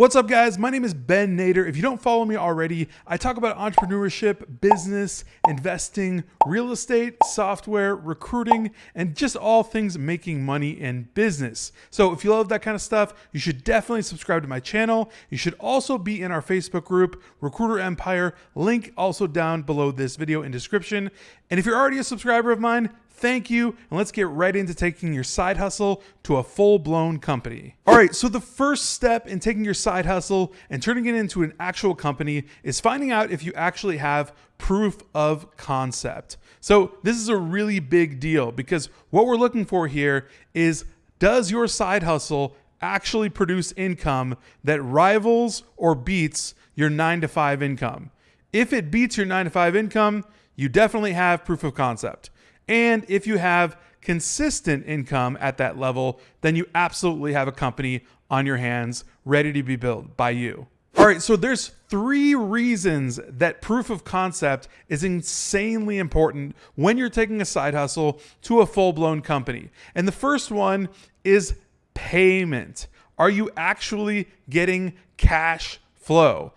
What's up, guys? My name is Ben Nader. If you don't follow me already, I talk about entrepreneurship, business, investing, real estate, software, recruiting, and just all things making money in business. So if you love that kind of stuff, you should definitely subscribe to my channel. You should also be in our Facebook group, Recruiter Empire, link also down below this video in description. And if you're already a subscriber of mine, thank you, and let's get right into taking your side hustle to a full-blown company. All right, so the first step in taking your side hustle and turning it into an actual company is finding out if you actually have proof of concept. So this is a really big deal because what we're looking for here is, does your side hustle actually produce income that rivals or beats your 9-to-5 income? If it beats your 9-to-5 income, you definitely have proof of concept. And if you have consistent income at that level, then you absolutely have a company on your hands ready to be built by you. All right, so there's 3 reasons that proof of concept is insanely important when you're taking a side hustle to a full-blown company. And the first one is payment. Are you actually getting cash flow?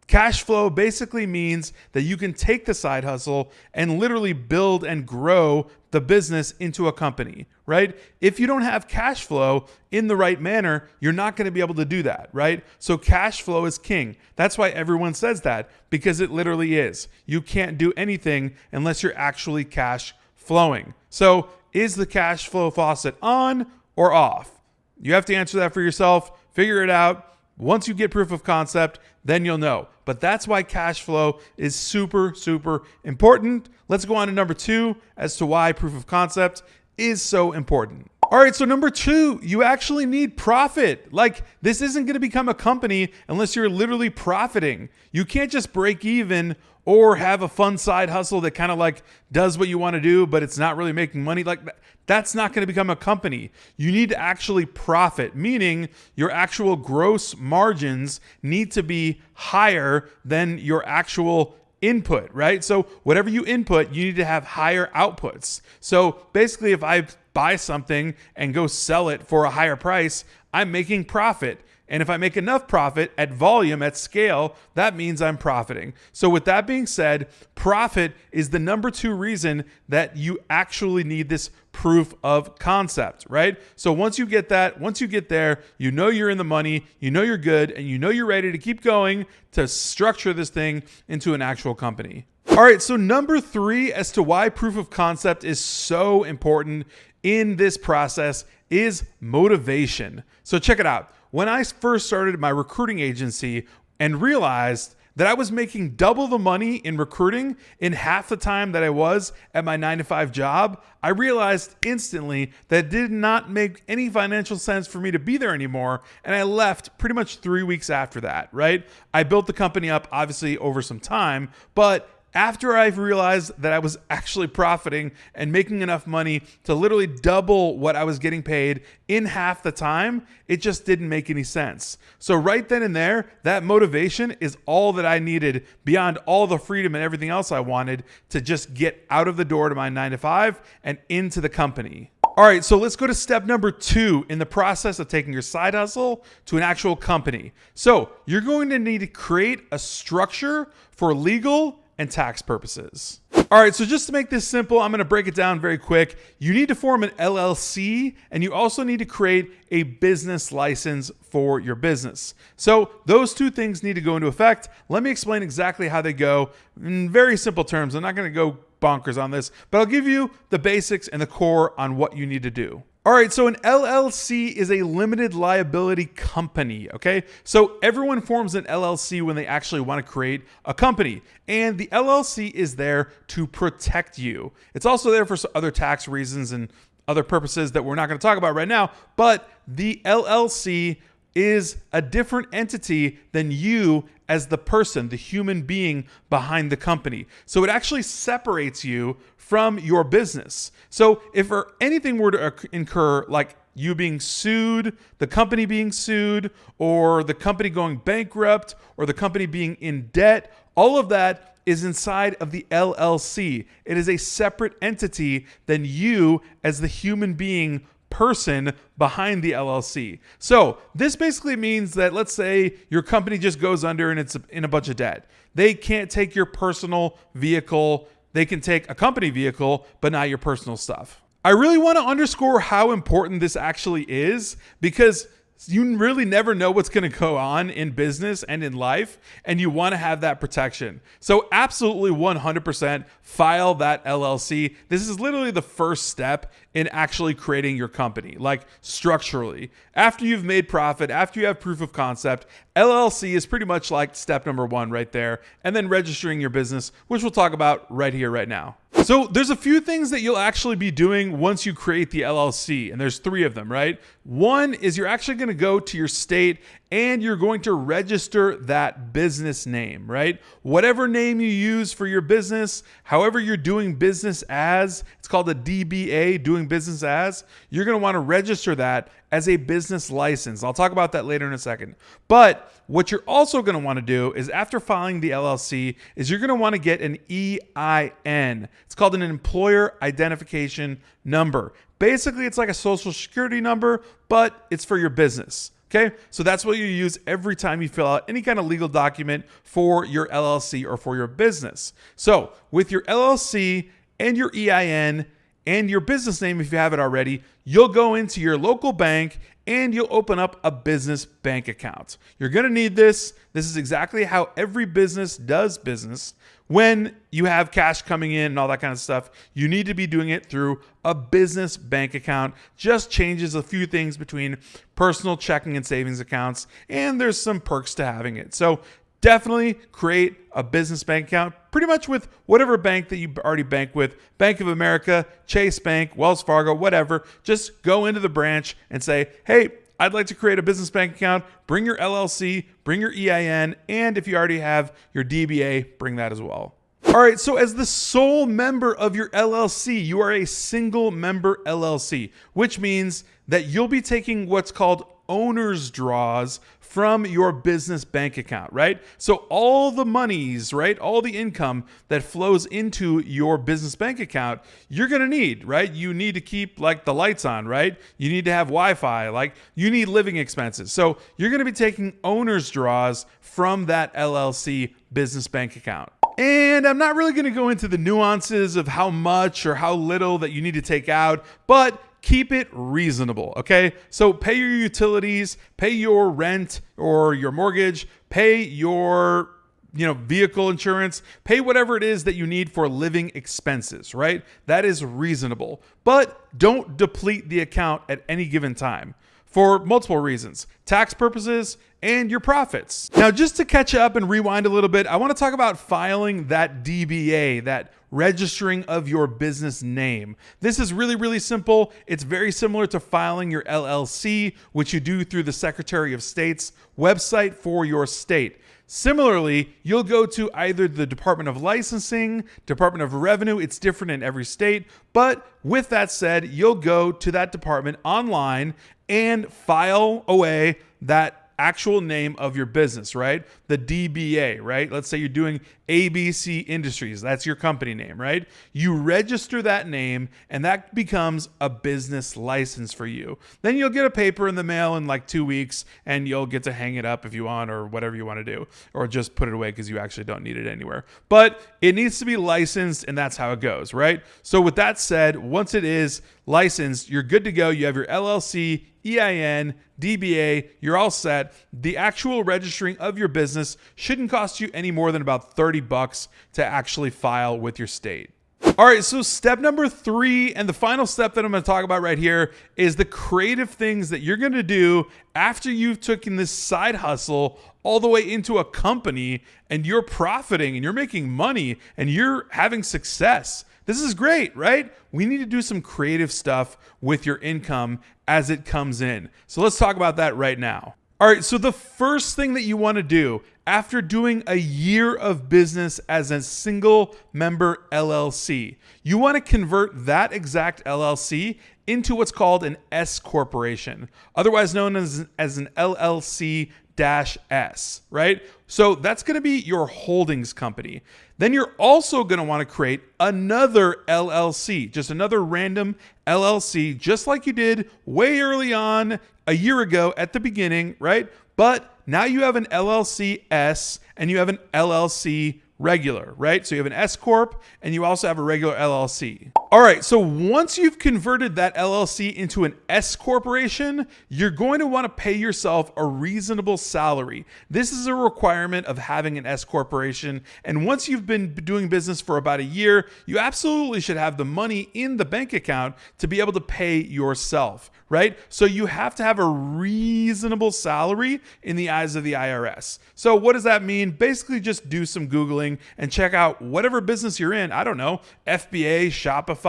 Cash flow basically means that you can take the side hustle and literally build and grow the business into a company, right? If you don't have cash flow in the right manner, you're not going to be able to do that, right? So cash flow is king. That's why everyone says that, because it literally is. You can't do anything unless you're actually cash flowing. So is the cash flow faucet on or off? You have to answer that for yourself, figure it out. Once you get proof of concept, then you'll know. But that's why cash flow is super, super important. Let's go on to number 2 as to why proof of concept is so important. All right, so number 2, you actually need profit. Like, this isn't going to become a company unless you're literally profiting. You can't just break even or have a fun side hustle that kind of like does what you want to do, but it's not really making money. Like, that's not going to become a company. You need to actually profit, meaning your actual gross margins need to be higher than your actual input, right? So whatever you input, you need to have higher outputs. So basically, if I buy something and go sell it for a higher price, I'm making profit. And if I make enough profit at volume, at scale, that means I'm profiting. So with that being said, profit is the number 2 reason that you actually need this proof of concept, right? So once you get that, once you get there, you know you're in the money, you know you're good, and you know you're ready to keep going to structure this thing into an actual company. All right, so number 3 as to why proof of concept is so important in this process is motivation. So check it out. When I first started my recruiting agency and realized that I was making double the money in recruiting in half the time that I was at my 9-to-5 job, I realized instantly that it did not make any financial sense for me to be there anymore. And I left pretty much 3 weeks after that, right? I built the company up obviously over some time, but after I realized that I was actually profiting and making enough money to literally double what I was getting paid in half the time, it just didn't make any sense. So right then and there, that motivation is all that I needed beyond all the freedom and everything else I wanted to just get out of the door to my 9-to-5 and into the company. All right, so let's go to step number 2 in the process of taking your side hustle to an actual company. So you're going to need to create a structure for legal and tax purposes. All right, so just to make this simple, I'm going to break it down very quick. You need to form an LLC, and you also need to create a business license for your business. So those 2 things need to go into effect. Let me explain exactly how they go in very simple terms. I'm not going to go bonkers on this, but I'll give you the basics and the core on what you need to do. All right, so an LLC is a limited liability company, okay? So everyone forms an LLC when they actually want to create a company, and the LLC is there to protect you. It's also there for other tax reasons and other purposes that we're not going to talk about right now, but the LLC is a different entity than you as the person, the human being behind the company. So it actually separates you from your business. So if anything were to incur, like you being sued, the company being sued, or the company going bankrupt, or the company being in debt, all of that is inside of the LLC. It is a separate entity than you as the human being person behind the LLC. So this basically means that, let's say your company just goes under and it's in a bunch of debt. They can't take your personal vehicle. They can take a company vehicle, but not your personal stuff. I really want to underscore how important this actually is, because you really never know what's going to go on in business and in life, and you want to have that protection. So absolutely 100% file that LLC. This is literally the first step in actually creating your company, like structurally. After you've made profit, after you have proof of concept, LLC is pretty much like step number one right there, and then registering your business, which we'll talk about right here, right now. So there's a few things that you'll actually be doing once you create the LLC, and there's 3 of them, right? One is you're actually going to go to your state and you're going to register that business name, right? Whatever name you use for your business, however you're doing business as, it's called a DBA, doing business as, you're going to want to register that as a business license. I'll talk about that later in a second. But what you're also going to want to do is, after filing the LLC, is you're going to want to get an EIN. It's called an employer identification number. Basically, it's like a social security number, but it's for your business. Okay, so that's what you use every time you fill out any kind of legal document for your LLC or for your business. So with your LLC and your EIN and your business name, if you have it already, you'll go into your local bank and you'll open up a business bank account. You're going to need this. This is exactly how every business does business. When you have cash coming in and all that kind of stuff, you need to be doing it through a business bank account. Just changes a few things between personal checking and savings accounts, and there's some perks to having it. So definitely create a business bank account, pretty much with whatever bank that you already bank with. Bank of America, Chase Bank, Wells Fargo, whatever. Just go into the branch and say, hey, I'd like to create a business bank account. Bring your LLC, bring your EIN, and if you already have your DBA, bring that as well. All right, so as the sole member of your LLC, you are a single member LLC, which means that you'll be taking what's called owner's draws from your business bank account, right? So all the monies, right? All the income that flows into your business bank account, you're going to need, right? You need to keep like the lights on, right? You need to have Wi-Fi, like you need living expenses. So you're going to be taking owner's draws from that LLC business bank account. And I'm not really going to go into the nuances of how much or how little that you need to take out, but keep it reasonable, okay? So pay your utilities, pay your rent or your mortgage, pay your vehicle insurance, pay whatever it is that you need for living expenses, right? That is reasonable. But don't deplete the account at any given time for multiple reasons: tax purposes and your profits. Now, just to catch up and rewind a little bit, I want to talk about filing that DBA, that registering of your business name. This is really, really simple. It's very similar to filing your LLC, which you do through the Secretary of State's website for your state. Similarly, you'll go to either the Department of Licensing, Department of Revenue. It's different in every state. But with that said, you'll go to that department online and file away that actual name of your business, right? The DBA, right? Let's say you're doing ABC Industries. That's your company name, right? You register that name and that becomes a business license for you. Then you'll get a paper in the mail in like 2 weeks and you'll get to hang it up if you want, or whatever you want to do, or just put it away because you actually don't need it anywhere. But it needs to be licensed, and that's how it goes, right? So with that said, once it is licensed, you're good to go. You have your LLC, EIN, DBA, you're all set. The actual registering of your business shouldn't cost you any more than about $30 to actually file with your state. All right, so step number 3, and the final step that I'm going to talk about right here, is the creative things that you're going to do after you've taken this side hustle all the way into a company and you're profiting and you're making money and you're having success. This is great, right? We need to do some creative stuff with your income as it comes in. So let's talk about that right now. All right, so the first thing that you want to do after doing a year of business as a single member LLC, you want to convert that exact LLC into what's called an S corporation, otherwise known as an LLC S, right? So that's going to be your holdings company. Then you're also going to want to create another LLC, just another random LLC, just like you did way early on a year ago at the beginning, right? But now you have an LLC S and you have an LLC regular, right? So you have an S Corp and you also have a regular LLC. All right, so once you've converted that LLC into an S Corporation, you're going to want to pay yourself a reasonable salary. This is a requirement of having an S Corporation. And once you've been doing business for about a year, you absolutely should have the money in the bank account to be able to pay yourself, right? So you have to have a reasonable salary in the eyes of the IRS. So what does that mean? Basically just do some Googling and check out whatever business you're in. I don't know, FBA, Shopify,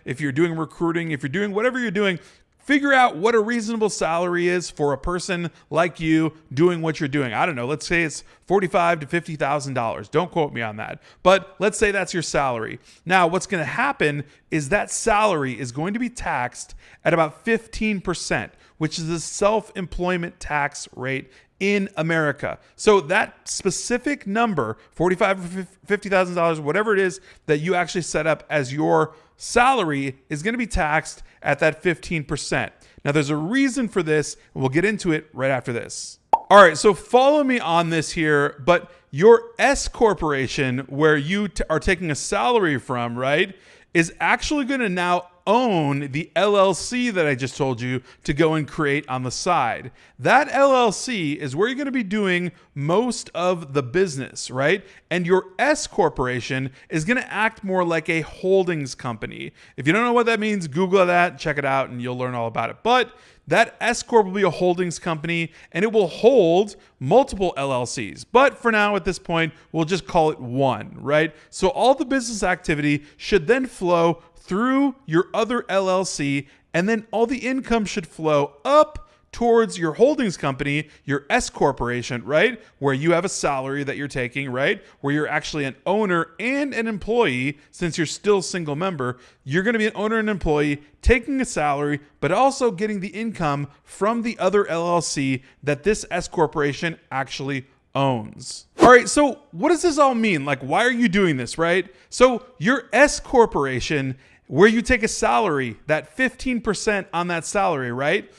if you're doing recruiting, if you're doing whatever you're doing, figure out what a reasonable salary is for a person like you doing what you're doing. I don't know, let's say it's $45,000 to $50,000. Don't quote me on that. But let's say that's your salary. Now, what's going to happen is that salary is going to be taxed at about 15%, which is the self-employment tax rate in America. So that specific number, $45,000 or $50,000, whatever it is that you actually set up as your salary, is going to be taxed at that 15%. Now, there's a reason for this, and we'll get into it right after this. All right, so follow me on this here, but your S Corporation, where you are taking a salary from, right, is actually going to now own the LLC that I just told you to go and create on the side. That LLC is where you're going to be doing most of the business, right? And your S Corporation is going to act more like a holdings company. If you don't know what that means, Google that, check it out, and you'll learn all about it. But that S Corp will be a holdings company, and it will hold multiple LLCs. But for now, at this point, we'll just call it one, right? So all the business activity should then flow through your other LLC, and then all the income should flow up towards your holdings company, your S Corporation, right? Where you have a salary that you're taking, right? Where you're actually an owner and an employee. Since you're still single member, you're going to be an owner and employee taking a salary, but also getting the income from the other LLC that this S Corporation actually owns. All right, so what does this all mean? Like, why are you doing this, right? So your S Corporation, where you take a salary, that 15% on that salary, right?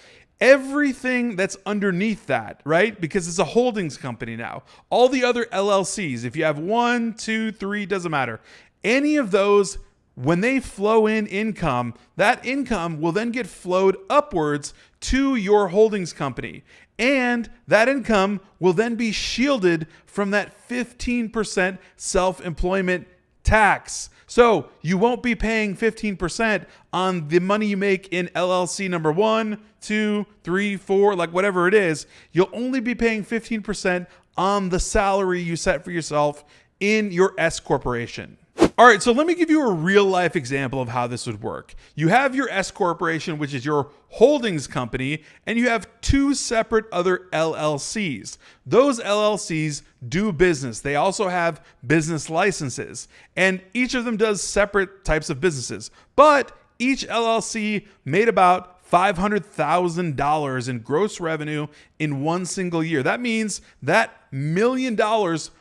Everything that's underneath that, right? Because it's a holdings company now. All the other LLCs, if you have 1, 2, 3, doesn't matter. Any of those, when they flow in income, that income will then get flowed upwards to your holdings company. And that income will then be shielded from that 15% self-employment tax. So you won't be paying 15% on the money you make in LLC number 1, 2, 3, 4, like whatever it is. You'll only be paying 15% on the salary you set for yourself in your S Corporation. All right, so let me give you a real life example of how this would work. You have your S Corporation, which is your holdings company, and you have 2 separate other LLCs. Those LLCs do business. They also have business licenses, and each of them does separate types of businesses. But each LLC made about $500,000 in gross revenue in one single year. That means that $1 million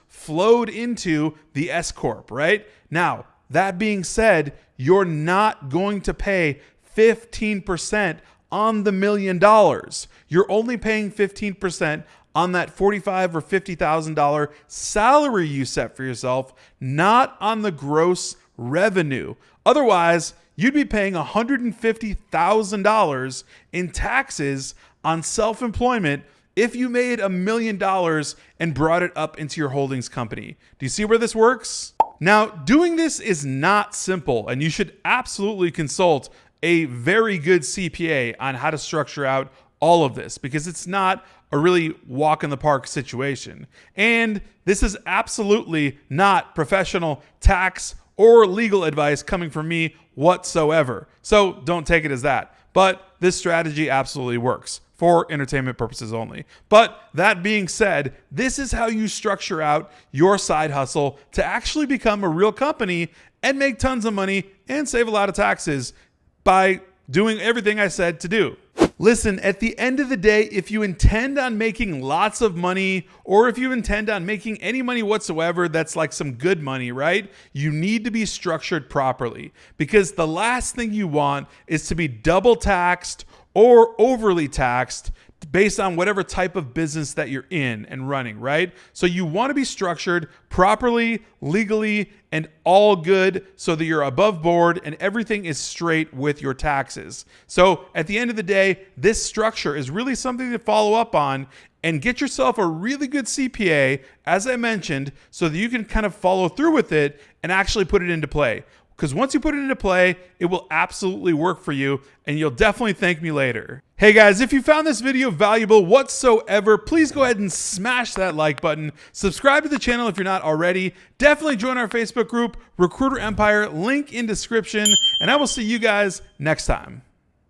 flowed into the S Corp, right? Now, that being said, you're not going to pay 15% on the $1 million. You're only paying 15% on that $45,000 or $50,000 salary you set for yourself, not on the gross revenue. Otherwise, you'd be paying $150,000 in taxes on self-employment if you made $1 million and brought it up into your holdings company. Do you see where this works? Now, doing this is not simple, and you should absolutely consult a very good CPA on how to structure out all of this, because it's not a really walk in the park situation. And this is absolutely not professional tax or legal advice coming from me whatsoever. So don't take it as that. But this strategy absolutely works for entertainment purposes only. But that being said, this is how you structure out your side hustle to actually become a real company and make tons of money and save a lot of taxes by doing everything I said to do. Listen, at the end of the day, if you intend on making lots of money, or if you intend on making any money whatsoever, that's like some good money, right? You need to be structured properly, because the last thing you want is to be double taxed or overly taxed based on whatever type of business that you're in and running, right? So you want to be structured properly, legally, and all good so that you're above board and everything is straight with your taxes. So at the end of the day, this structure is really something to follow up on and get yourself a really good CPA, as I mentioned, so that you can kind of follow through with it and actually put it into play. Because once you put it into play, it will absolutely work for you, and you'll definitely thank me later. Hey guys, if you found this video valuable whatsoever, please go ahead and smash that like button. Subscribe to the channel if you're not already. Definitely join our Facebook group, Recruiter Empire, link in description, and I will see you guys next time.